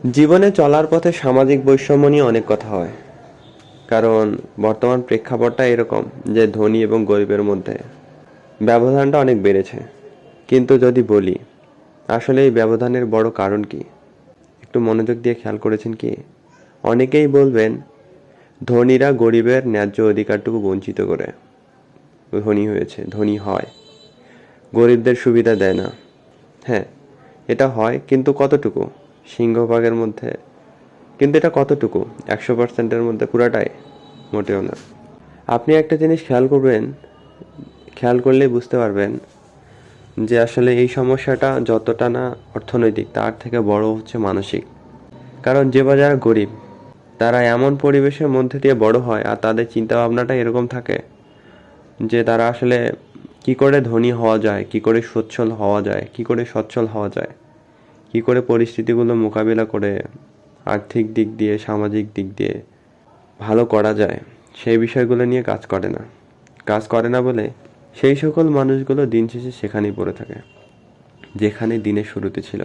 জীবনে চলার পথে সামাজিক বৈষম্য নিয়ে অনেক কথা হয়। কারণ বর্তমান প্রেক্ষাপটটা এরকম যে ধনী এবং গরিবের মধ্যে ব্যবধানটা অনেক বেড়েছে। কিন্তু যদি বলি আসলে এই ব্যবধানের বড় কারণ কি, একটু মনোযোগ দিয়ে খেয়াল করেছেন কি? অনেকেই বলবেন ধনীরা গরিবের ন্যায্য অধিকারটুকু বঞ্চিত করে ধনী হয়েছে, ধনী হয়, গরিবদের সুবিধা দেয় না। হ্যাঁ, এটা হয়, কিন্তু কতটুকু? সিংহভাগের মধ্যে। কিন্তু এটা কতটুকু? 100%-এর মধ্যে পুরাটাই? মোটেও না। আপনি একটা জিনিস খেয়াল করবেন, খেয়াল করলেই বুঝতে পারবেন যে আসলে এই সমস্যাটা যতটা না অর্থনৈতিক, তার থেকে বড় হচ্ছে মানসিক। কারণ যে বা যারা গরিব, তারা এমন পরিবেশের মধ্যে দিয়ে বড় হয় আর তাদের চিন্তা ভাবনাটা এরকম থাকে যে তারা আসলে কি করে ধনী হওয়া যায়, কি করে সচ্ছল হওয়া যায়, কি করে সচ্ছল হওয়া যায়, কি করে পরিস্থিতিগুলো মোকাবিলা করে আর্থিক দিক দিয়ে, সামাজিক দিক দিয়ে ভালো করা যায়, সেই বিষয়গুলো নিয়ে কাজ করে না। কাজ করে না বলে সেই সকল মানুষগুলো দিন শেষে সেখানেই পড়ে থাকে, যেখানে দিনের শুরুতে ছিল।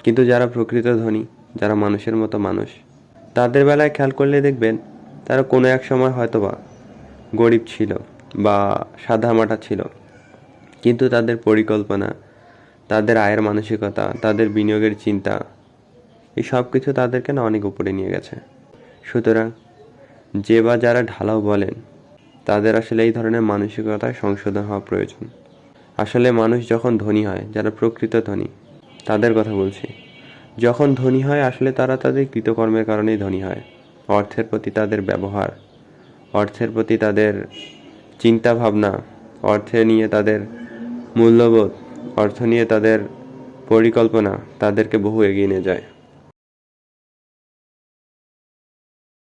কিন্তু যারা প্রকৃত ধনী, যারা মানুষের মতো মানুষ, তাদের বেলায় খেয়াল করলে দেখবেন তারা কোনো এক সময় হয়তোবা গরিব ছিল বা সাদামাটা ছিল, কিন্তু তাদের পরিকল্পনা, তাদের আয়ের মানসিকতা, তাদের বিনিয়োগের চিন্তা, এই সব কিছু তাদেরকে না অনেক উপরে নিয়ে গেছে। সুতরাং যে বা যারা ঢালাও বলেন, তাদের আসলে এই ধরনের মানসিকতায় সংশোধন হওয়া প্রয়োজন। আসলে মানুষ যখন ধনী হয়, যারা প্রকৃত ধনী তাদের কথা বলছি, যখন ধনী হয় আসলে তারা তাদের কৃতকর্মের কারণেই ধনী হয়। অর্থের প্রতি তাদের ব্যবহার, অর্থের প্রতি তাদের চিন্তা ভাবনা, অর্থে নিয়ে তাদের মূল্যবোধ, অর্থ নিয়ে তাদের পরিকল্পনা তাদেরকে বহু এগিয়ে নিয়ে যায়।